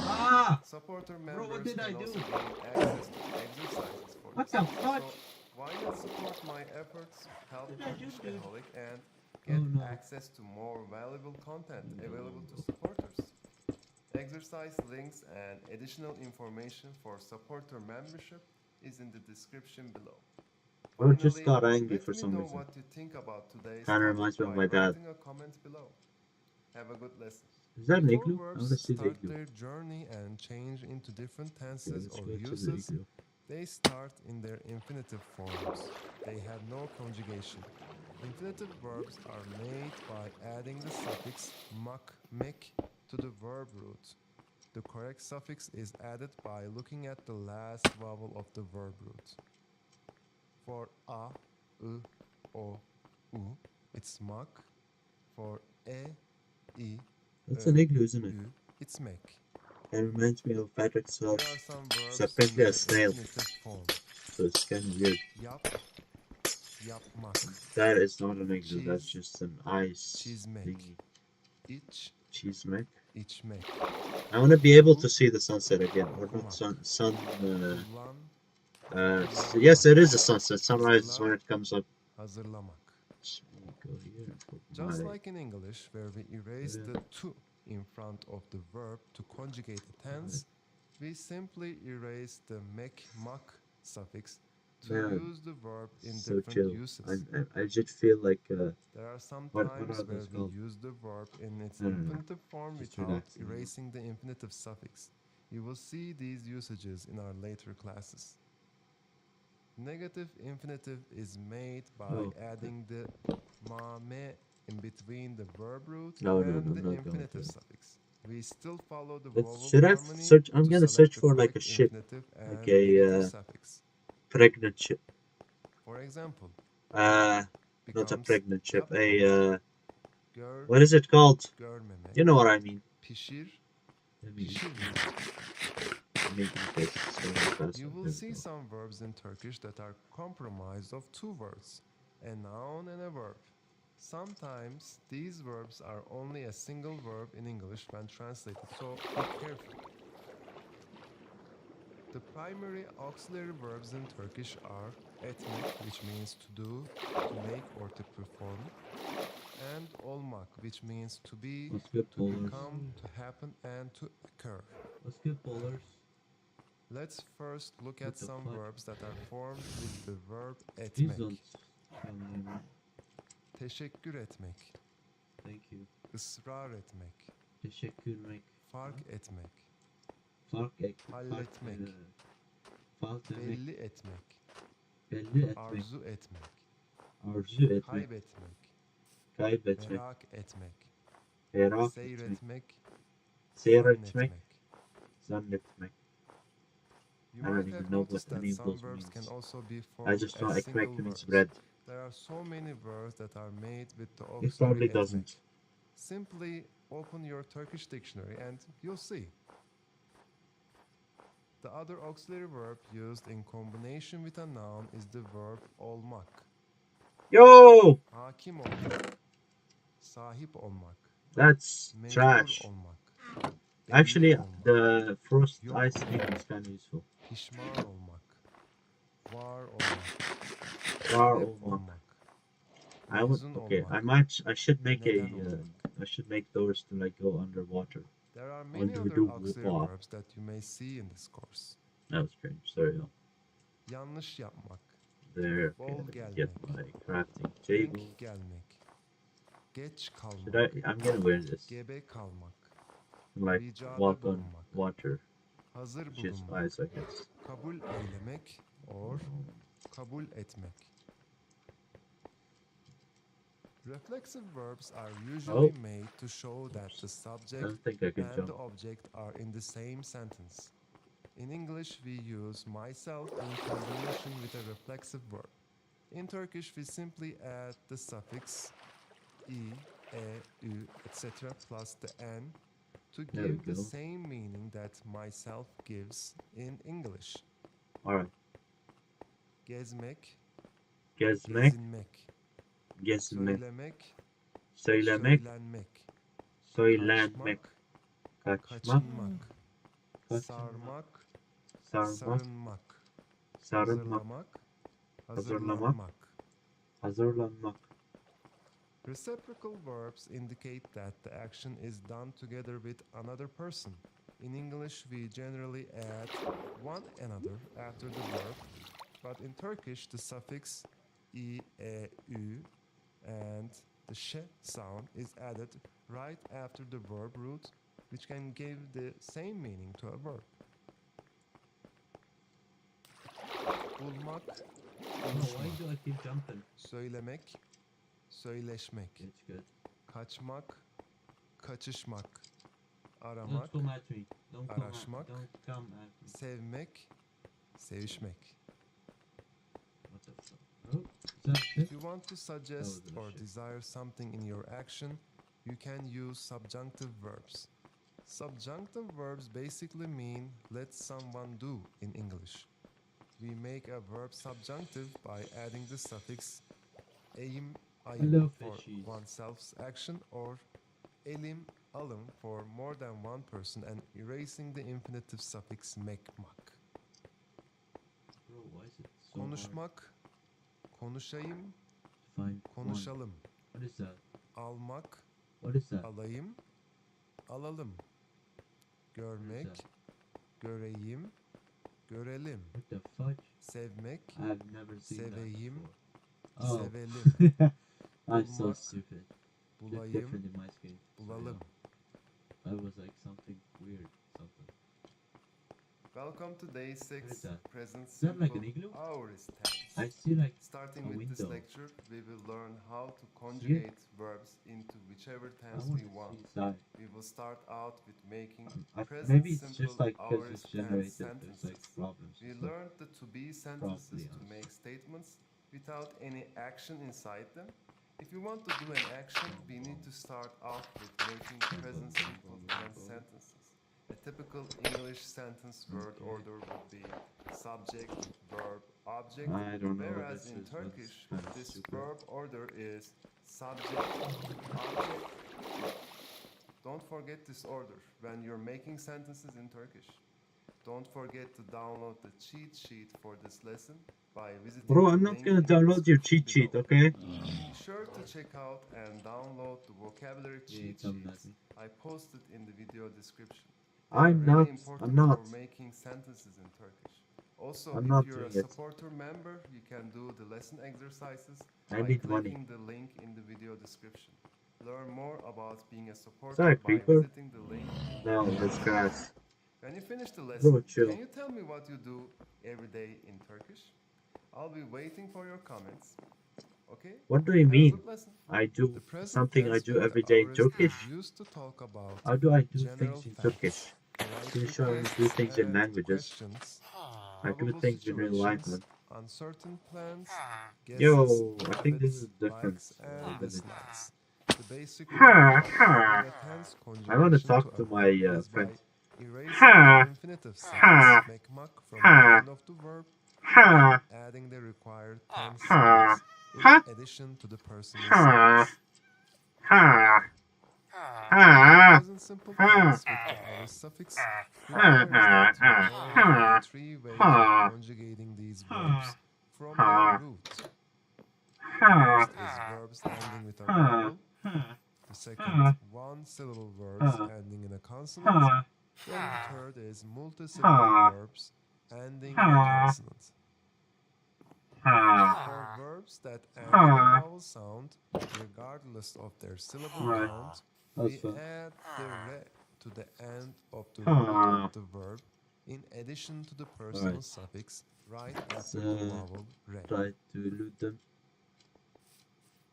Ah! Supporter Bro, members what did I can do? also gain access to exercises for What this. the fuck? So why not support my efforts, help What did I do, Turkish dude? Aholic, and get Oh, no. access to more valuable content available to supporters. Exercise links and additional information for supporter membership is in the description below. Bro just got Finally, angry let for me some know reason. what you think about today's Kinda topic reminds me of by my dad. writing a comment below. Have a good lesson. Is that an Before igloo? I want to verbs see the start igloo. their journey and change into different Okay, tenses let's or go to the uses, igloo. they start in their infinitive forms. They have no conjugation. Infinitive verbs are made by adding the suffix mak, mek to the verb root. The correct suffix is added by looking at the last vowel of the verb root. For a, I, o, u, it's mak. For I, That's an igloo, isn't it? u, it's mek. It reminds me of Patrick's Here house. are some It's verbs in apparently a the snail, infinitive form. so it's kind of weird. Yap, yapmak. That is not an igloo, that's Cheese, just an ice çizmek. thingy. İç, Cheese mech. içmek. I want to be able to see the sunset again, or not sun. Kullan, Yes, it is a sunset. Sunrise is when it comes up. hazırlamak. Go here. Just My, like in English, where we erase yeah. the to in front of the verb to conjugate a tense, we simply erase the mek, mak suffix to Man, use the verb in so different chill. uses. I just feel like There are some what times are where those we called? use the verb in its I don't know. infinitive form Just without relaxing. erasing the infinitive suffix. You will see these usages in our later classes. Negative infinitive is made by adding the ma, me in between the verb root No, and I'm the not going infinitive to. suffix. We still follow the Let's, vowel should I harmony search? I'm to gonna select search the for like a correct ship, infinitive like and a negative suffix. pregnant ship. For example, Not a becomes pregnant ship. yapmamak, gör, What is it called? görmemek, You know what I mean. pişir, Let me, pişirmemek. okay, so fast. You will There see we go. some verbs in Turkish that are comprised of two words, a noun and a verb. Sometimes these verbs are only a single verb in English when translated, so be careful. The primary auxiliary verbs in Turkish are etmek, which means to do, to make, or to perform, and olmak, which means to be, Let's get to bowlers. become, to happen, and to occur. Let's get bowlers. Let's first look What at the some fuck? verbs that are formed with the verb Please etmek. don't kill me, man. Teşekkür etmek, Thank you. ısrar etmek, Teşekkürmek. fark etmek, Halletmek. halletmek, Fark etmek. belli etmek, Belli etmek. arzu etmek, Arzu etmek. kaybetmek, Kaybetmek. merak etmek, Merak etmek. seyretmek, Seyretmek. zannetmek. Zannetmek. You I don't might even have know what noticed that any of some those verbs means. can also be I formed just know as single ekmek means verbs. bread. There are so many verbs that are made with the It auxiliary probably etmek. doesn't. Simply open your Turkish dictionary and you'll see. The other auxiliary verb used in combination with a noun is the verb olmak. Yo! Hakim olmak, sahip olmak, That's mecbur trash. olmak, Actually, belli olmak, the frost yok ice thing olmak, is kind of useful. pişman olmak, var olmak, Far sebep olmak. olmak, I would. mezun Okay, olmak, I should make neden olmak. I should make those to like go underwater. There are many Under other the auxiliary water. verbs that you may see in this course. That was strange. Sorry, y'all. Yanlış yapmak, There. bol Okay, let me gelmek, get my crafting table. denk gelmek, geç Should kalmak, I'm gonna wear this. gebe kalmak, Like ricada walk on bulunmak, water. hazır Which is bulunmak, ice, I guess. kabul eylemek or kabul etmek. Reflexive verbs are usually made to show that the I subject don't think I can and jump. the object are in the same sentence. In English, we use myself in combination with a reflexive verb. In Turkish, we simply add the suffix I, ü, etc. plus the n to There we give the go. same meaning that myself gives in English. Alright. Gezmek, Gezmek. gezinmek, Gezmek. söylemek, Söylemek. söylenmek, Söylenmek. kaçmak, Kaçmak. kaçınmak, Kaçınmak. sarmak, Sarmak. sarınmak, Sarılmak. hazırlamak, Hazırlamak. hazırlanmak. Hazırlanmak. Reciprocal verbs indicate that the action is done together with another person. In English, we generally add one another after the verb, but in Turkish, the suffix I, ü, and the ş sound is added right after the verb root, which can give the same meaning to a verb. Bulmak, Why konuşmak, do I keep jumping? söylemek, söyleşmek, It's good. kaçmak, kaçışmak, Don't aramak, come at me. Don't come araşmak, don't come at me. sevmek, sevişmek. What the fuck? Oh, is that If shit? you want to suggest the or shit. desire something in your action, you can use subjunctive verbs. Subjunctive verbs basically mean let someone do in English. We make a verb subjunctive by adding the suffix eim, ayım Hello, for fishies. oneself's action or elim, alım for more than one person and erasing the infinitive suffix mekmak. Bro, why is it so Konuşmak, konuşayım, hard to find konuşalım. one? What is that? Almak, What is that? alayım, alalım. Görmek, that? göreyim, görelim. What the fuck? Sevmek, I've never seen seveyim, that before. sevelim. I'm so Bulmak, stupid. It's bulayım, different in my screen. bulalım. That was like something weird. Something. Welcome to day 6, What is that? present Is that like simple an igloo? aorist tense. I see like Starting a with this window. lecture, we will learn how to conjugate verbs into whichever I tense want we to want. see inside. We will start out with making present Maybe it's simple just like because aorist it's tense generated. There's sentences. like problems. We and stuff. learned the to be sentences to honest. make statements without any action inside them. If you want to do an action, we need to start out with making present simple tense sentences. A typical English sentence word Okay. order would be subject, verb, object, I don't know. whereas This in is Turkish, kind of this stupid. verb order is subject, object. Don't forget this order when you're making sentences in Turkish. Don't forget to download the cheat sheet for this lesson by visiting Bro, the I'm not link gonna in the download your description cheat sheet, below. okay? Be sure to check out and download the vocabulary Yeah, cheat coming at sheets me. I posted in the video description. They are really important for making sentences in Turkish. Also, I'm if not you're a doing it. supporter member, you can do the lesson exercises I by need money. clicking the link in the video description. Learn more about being a Is that supporter a by creeper? visiting the link. No, it's grass. When you finish the lesson, Bro, chill. can you tell me what you do every day in Turkish? I'll be waiting for your comments. Okay? What do you Have a mean? good lesson. I do The present something I tense do word every day in aorist is Turkish? used to talk about How do I do general things in facts, Turkish? polite Can you show me do requests things in and languages? questions, I do probable things in real life, situations, man. uncertain plans, Yo, guesses, I think this habits, is different. likes, and dislikes. The basic Ha, rule of ha. adding a tense I want to conjugation talk to to a my verb is by friend. erasing Ha, the infinitive ha, suffix mekmak from ha, the end of the verb ha, and adding the required tense ha, suffix ha, in addition to the personal ha, suffix. ha, The ha, present simple tense with the aorist suffix requires that you know the three ways of conjugating these verbs from their root. The first is verbs ending with a vowel. The second, one-syllable verbs ending in a consonant. Then the third is multi-syllable verbs ending in a consonant. For verbs that end in a vowel sound, regardless of their syllable count, we add the re to the end of the root of the verb in addition to the personal suffix right after the vowel re. Try to loot them.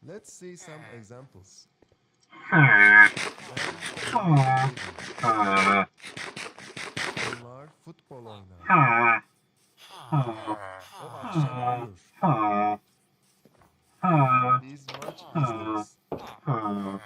Let's see some examples. Ha, Ben ha, ha, Onlar futbol oynar. ha, ha, O akşam uyur. ha, ha, Biz maç ha, izleriz. ha,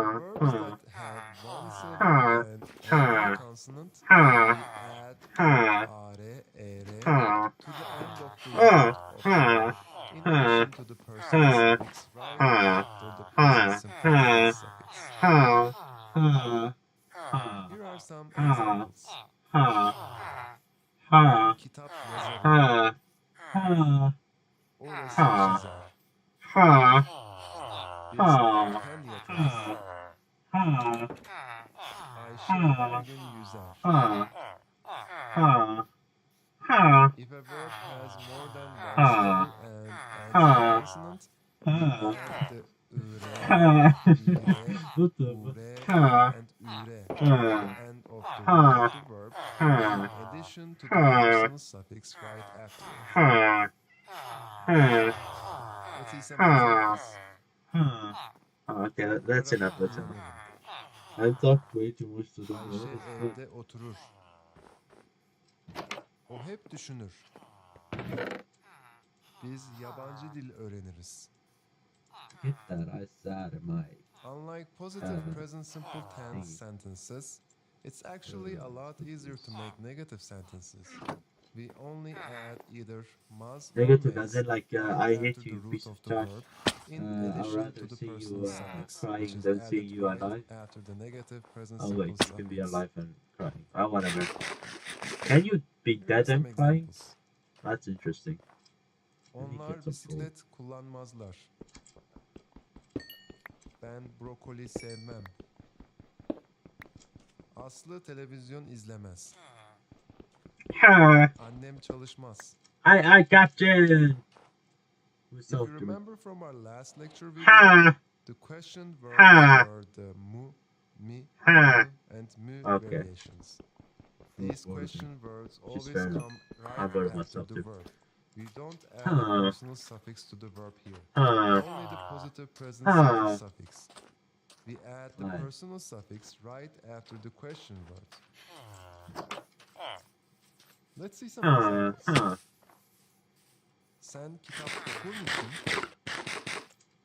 Verbs that have one syllable and ending consonant, we add are, ere to the end of the word of the verb in addition to the personal suffix right after the present simple tense suffix. Here are some examples. Kitap yazarı. O resim çizer. Biz yelken yaparız. Ayşe her gün yüzer. If a verb has more than one syllable and ends in consonant, we add the ure, and ure at the end of the root of the verb in addition to the personal suffix right after it. ise Ha. matematik. Ha. Okay, that's Olarak enough. That's enough. kullanalım. I talked way too much to them. Ayşe evde oturur. O hep düşünür. Biz yabancı dil öğreniriz. Get that I out of my. Unlike positive Uh, present simple tense thingy. sentences, it's actually a lot easier to make negative sentences. We only add either must or Negative, as mays in like right I after hate the you, root piece of of the trash. verb, in I'd addition to rather the see personal you suffix, crying which is than see added you right alive. after the negative present Oh simple wait, you can be suffix. alive and crying. Oh whatever. Can you be Here are dead some and crying? examples. That's interesting. Let me get Onlar some food. bisiklet kullanmazlar. Ben brokoli sevmem. Aslı televizyon izlemez. Ha! Annem çalışmaz. I Captain! Who If you self-drew? remember from our last lecture video, Ha! the question verbs Ha! were the mu, mi, Ha! mu, and mu Okay. variations. These question verbs Which is always fair enough. come I'm right bored of after myself the too. verb. We don't add a Ha! personal suffix to the verb here. Ha! Only the positive present Ah. simple suffix. We add the Right. personal suffix right after the question verbs. Let's see some Ha! examples. Ha! Sen kitap okur musun?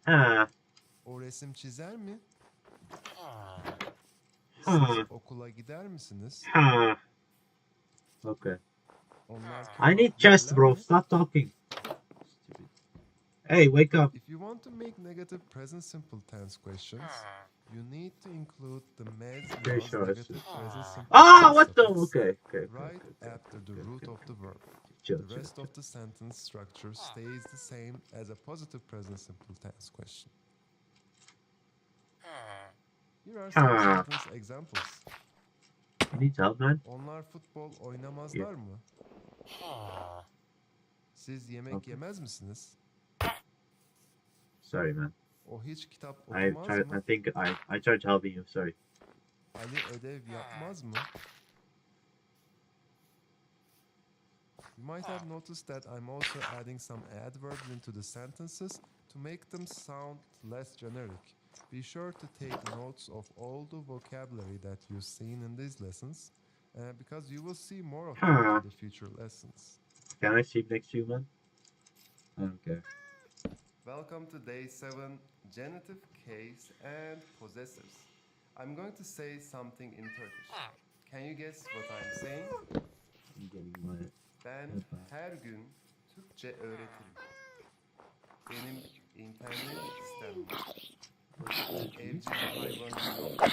Ha! O resim çizer mi? Siz Ha! okula gider misiniz? Ha! Okay. Onlar I need kebap chest, yerler bro. mi? Stop talking. Stupid. Hey, wake up. If you want to make negative present simple tense questions, you need to include the mez Very mas sure I negative should. present simple Ah, tense what the? suffix Okay. right after the root of the verb. Chill, The chill, rest chill. of the sentence structure stays the same as a positive present simple tense question. Here are some sentence examples. You need help, man? Onlar futbol oynamazlar mı? Siz yemek Okay. yemez misiniz? Sorry, man. O hiç kitap I okumaz tried. mı? I think I tried helping you. Sorry. Ali ödev yapmaz mı? You might have noticed that I'm also adding some adverbs into the sentences to make them sound less generic. Be sure to take notes of all the vocabulary that you've seen in these lessons, because you will see more of them in the future lessons. Can I sleep next to you, man? I don't care. Welcome to day 7, genitive case and possessors. I'm going to say something in Turkish. Can you guess what I'm saying? I'm getting my. Ben her gün Türkçe öğretirim. Benim internet sitem var. Evcil hayvanım yok.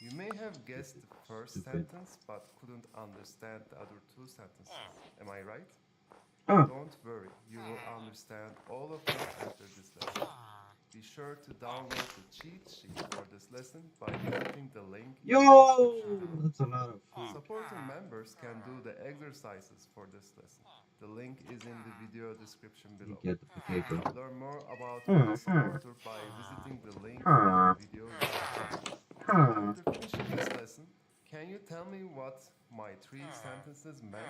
You may have guessed the first sentence but couldn't understand the other two sentences. Am I right? Don't worry, you will understand all of them after this lesson. Be sure to download the cheat sheet for this lesson by visiting the link in the description below. That's a lot of food. Supporter members can do the exercises for this lesson. The link is in the video description below. Get the potato. Learn more about being a supporter by visiting the link in the video description. After finishing this lesson, can you tell me what my 3 sentences meant?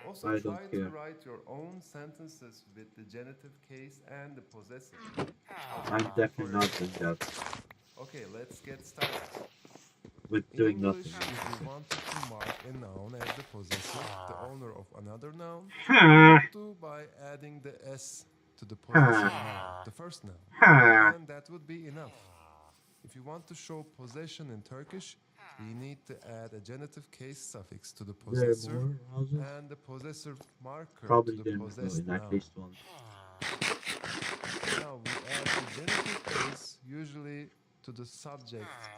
Also, I try don't to care. write your own sentences with the genitive case and the possessive. I'm definitely not doing that. Okay, let's get started. With In doing English, nothing. if you wanted to mark a noun as the possessor, the owner of another noun, Ha! you would do by adding the s to the possessor noun, the first noun, Ha! and that would be enough. If you want to show possession in Turkish, we need to add a genitive case suffix to the There possessor more houses? and the possessor marker Probably to the didn't go possessed in at noun. least one. Now we add the genitive case usually to the subject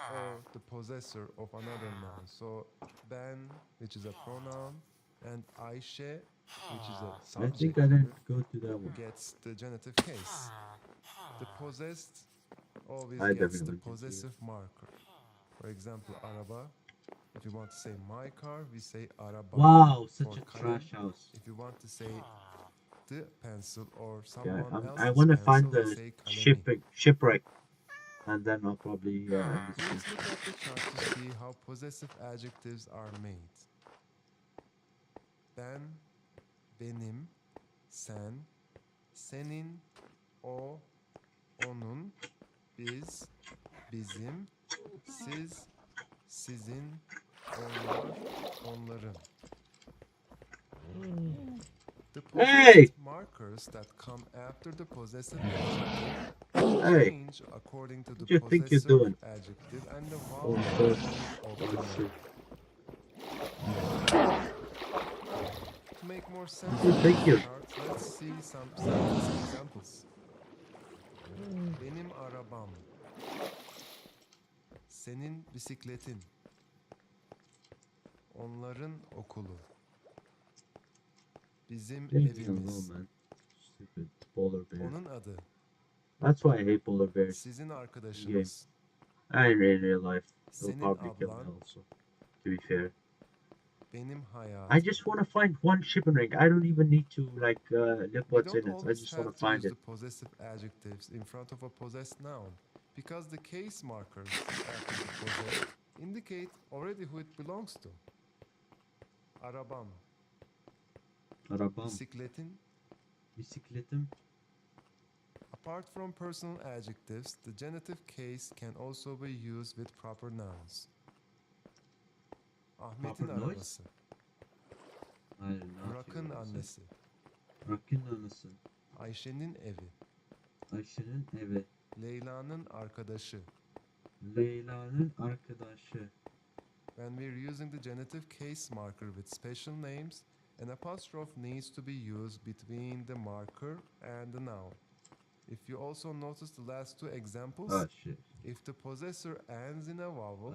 or the possessor of another noun. So ben, which is a pronoun, and Ayşe, which is a I subject think I here, didn't go to that one. gets the genitive case. The possessed always I gets definitely the didn't see it. possessive marker. For example, araba. If you want to say my car, we say araba. Wow, such For a kalem, trash house. if you want to say the pencil or Yeah, someone I else's want to pencil, find we the say kalemi. shipwreck, and then I'll probably end this Please one. look at the chart to see how possessive adjectives are made. Ben, benim, sen, Senin, o, onun, biz, bizim, siz, sizin, onlar, onların. The Hey! possessed markers that come after the possessive adjective Hey! change according to the What do you think you're possessor doing? adjective and the Oh, vowel shit. harmony of the Oh, shit. noun. To make more sense What do you of think this you're... chart, let's see some sentence examples. Benim arabam. Senin bisikletin. Onların okulu. Bizim Leave me alone, evimiz. man. Stupid polar bear. Onun adı. That's why I hate polar bears. Sizin Game. arkadaşınız. And in real life, they'll Senin probably kill me ablan. also. To be fair. Benim I hayatım. just want to find one shipping ring. I don't even need to like look We what's don't in it. I always just want have to to find use it. the possessive adjectives in front of a possessed noun because the case markers after the possessed indicate already who it belongs to. Arabam. Arabam. Bisikletin. Bisikletim. Apart from personal adjectives, the genitive case can also be used with proper nouns. Ahmet'in Proper noise? arabası. I did not Burak'ın hear what it annesi. said. Burak'ın annesi. Ayşe'nin evi. Ayşe'nin evi. Leyla'nın arkadaşı. Leyla'nın arkadaşı. When we're using the genitive case marker with special names, an apostrophe needs to be used between the marker and the noun. If you also notice the last two examples, Oh shit. if the possessor ends in a vowel,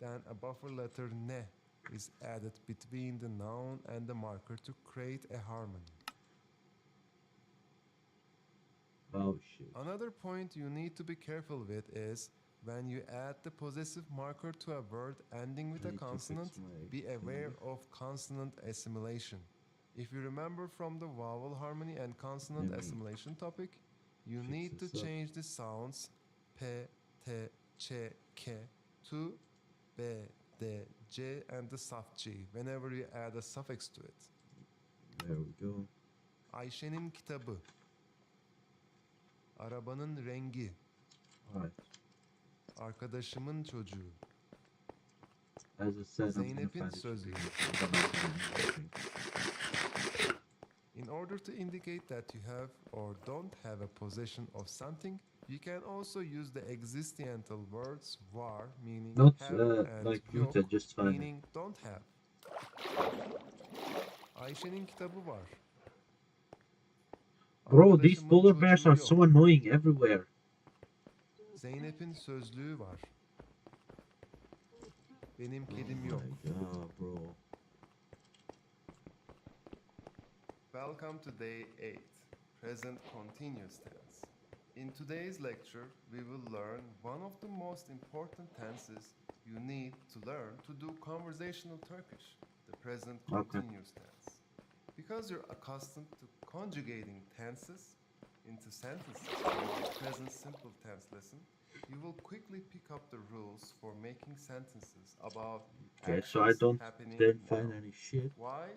then a buffer letter ne is added between the noun and the marker to create a harmony. Oh shit. Another point you need to be careful with is when you add the possessive marker to a word ending with I a need to fix consonant, my be aware finger. of consonant assimilation. If you remember from the vowel harmony and consonant Let me assimilation topic, you fix need to this up. change the sounds p, t, ç, k to b, d, c and the soft g whenever you add a suffix to it. There we go. Ayşe'nin kitabı. Arabanın rengi. Alright. Arkadaşımın çocuğu. As I said, I'm gonna Zeynep'in find it. sözü. In order to indicate that you have or don't have a possession of something, you can also use the existential words var, meaning Not have, and like yok, muted, just find it. meaning don't have. Ayşe'nin kitabı var. Bro, these Arkadaşımın polar bears çocuğu are yok. so annoying everywhere. Zeynep'in sözlüğü var. Benim Oh kedim my yok. god, bro. Welcome to day 8, present continuous tense. In today's lecture, we will learn one of the most important tenses you need to learn to do conversational Turkish, the present continuous tense. Because you're accustomed to conjugating tenses into sentences from our present simple tense lesson, you will quickly pick up the rules for making sentences about Okay, actions so I happening didn't find now. any shit. Why?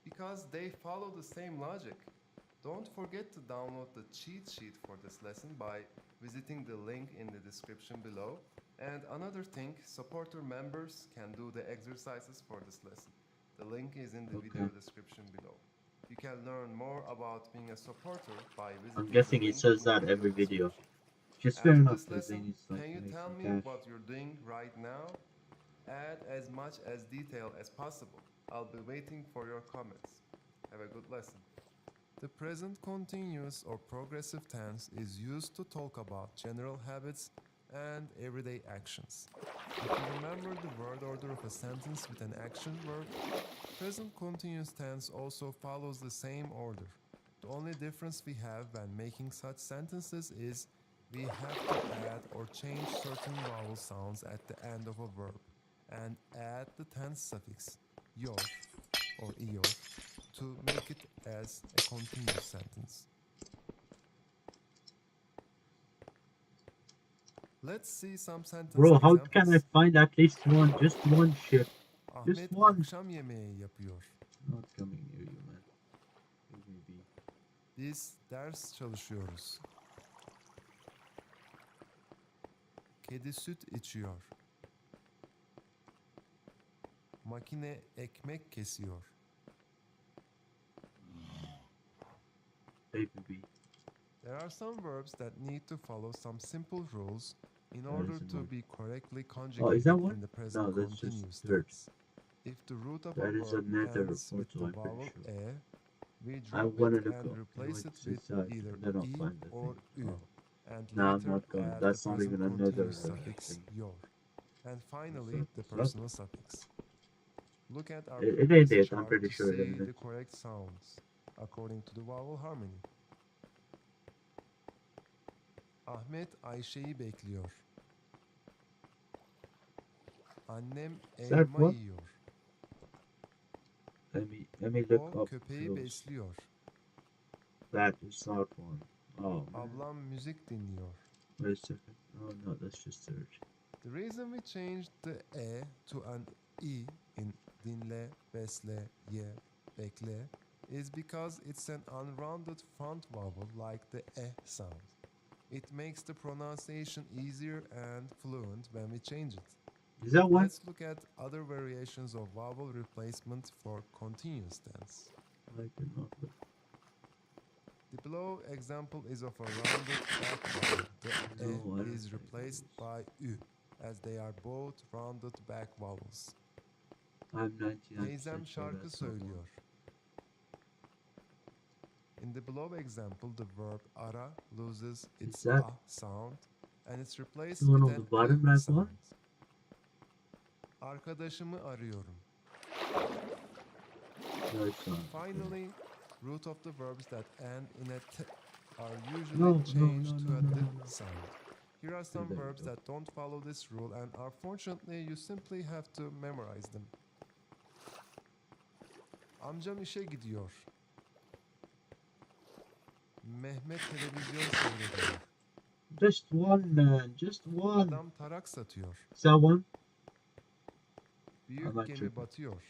Because they follow the same logic. Don't forget to download the cheat sheet for this lesson by visiting the link in the description below. And another thing, supporter members can do the exercises for this lesson. The link is in the video description below. You can learn more about being a supporter by visiting I'm guessing the it link says in that the every video. description. Just fair After enough, this because they lesson, need like, can you to make tell some me cash. what you're doing right now? Add as much as detail as possible. I'll be waiting for your comments. Have a good lesson. The present continuous or progressive tense is used to talk about general habits and everyday actions. If you remember the word order of a sentence with an action verb, present continuous tense also follows the same order. The only difference we have when making such sentences is we have to add or change certain vowel sounds at the end of a verb and add the tense suffix yor or ior to make it as a continuous sentence. Let's see some sentence Bro, how examples. can I find at least one, just one ship? Just Ahmet one. akşam yemeği yapıyor. Not coming near you, man. Leave me be. Biz ders çalışıyoruz. Kedi süt içiyor. Makine ekmek kesiyor. APB. There are some verbs that need to follow some simple rules in That order is to annoying. be correctly Oh, is that conjugated one? in the present No, that's just continuous third. tense. If the root of a That is verb another ends with photo, the I'm pretty vowel sure. e, we I drop it wanted to and go. I replace went it to with suicide, either and then I'll i find the or thing. ü, Oh. and No, I'm later not going. add the That's not present even another continuous suffix thing. yor, and What's finally up? the What's up? personal suffix. Look at our It ain't previous it. I'm chart pretty to sure it see ain't it. the correct sounds according to the vowel harmony. Ahmet Ayşe'yi bekliyor. Annem Is that elma what? yiyor. Let me look O up köpeği close. besliyor. That is not one. Oh man. Ablam müzik dinliyor. Wait a second. Oh no, that's just third. The reason we changed the e to an i in dinle, besle, ye, bekle is because it's an unrounded front vowel like the e sound. It makes the pronunciation easier and fluent when we change it. Is that one? Let's look at other variations of vowel replacement for continuous tense. I cannot look. The below example is of a rounded back vowel. The No, I e don't is think replaced it is. by ü, as they are both rounded back vowels. I'm 99% Teyzem sure şarkı that's not one. söylüyor. In the below example, the verb ara loses its that a sound and it's replaced the one with on the an bottom ı right sound. one? Arkadaşımı arıyorum. No, it's not. Finally, root of the verbs that end in a t are usually No, no, changed no, to no, a no, d no, no. sound. Here are some There we verbs go. that don't follow this rule and unfortunately you simply have to memorize them. Amcam işe gidiyor. Mehmet televizyon seyrediyor. Just one, man. Just one. Adam tarak satıyor. Is that one? Büyük not gemi tripping. batıyor.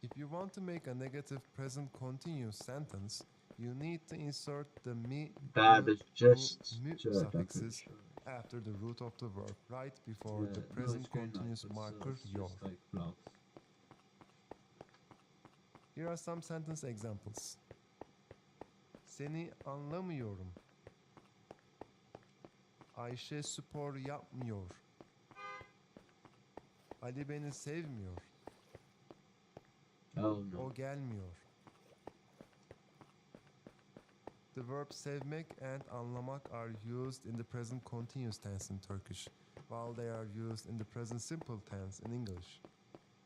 If you want to make a negative present continuous sentence, you need to insert the mi, That ı, is just mu third, I'm pretty suffixes sure. after the root of the verb right before the No, present it's very nice, continuous but marker it's yor. just like fluff. Here are some sentence examples. Seni anlamıyorum. Ayşe spor yapmıyor. Ali beni sevmiyor. Oh no. O gelmiyor. The verbs sevmek and anlamak are used in the present continuous tense in Turkish, while they are used in the present simple tense in English.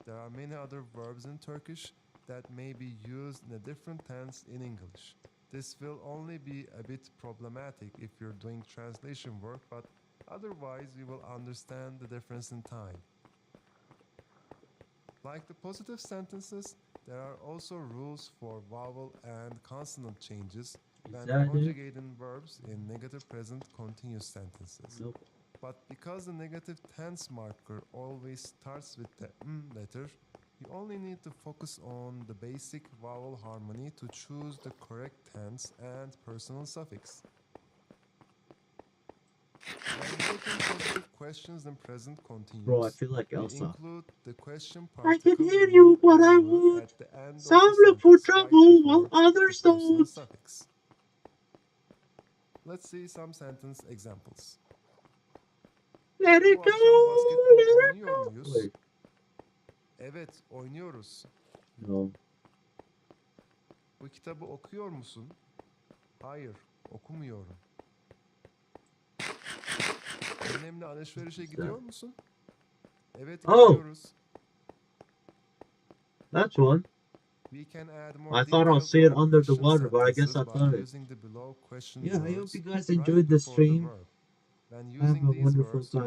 There are many other verbs in Turkish that may be used in a different tense in English. This will only be a bit problematic if you're doing translation work, but otherwise you will understand the difference in time. Like the positive sentences, there are also rules for vowel and consonant changes Is when that it? conjugating verbs in negative present continuous sentences. Nope. But because the negative tense marker always starts with the m letter, you only need to focus on the basic vowel harmony to choose the correct tense and personal suffix. When making positive questions in present continuous, Bro, I feel like we Elsa. include the question I particle can hear you, but I and would. at the end of Some the look for sentence, trouble right while before others the personal don't. suffix. Let's see some sentence examples. Let it Bu go, akşam basketbol let it oynuyor go. muyuz? Wait, Evet, oynuyoruz. no. Bu kitabı okuyor musun? Hayır, okumuyorum. Annemle alışverişe gidiyor musun? Evet, Oh! gidiyoruz. That's one. We can add more I thought I'll detail say to it our under the question water, but I guess sentences I by thought it. using the below question Yeah, I hope verbs you guys right enjoyed the before the stream. verb. When Have using a these wonderful verbs, you time.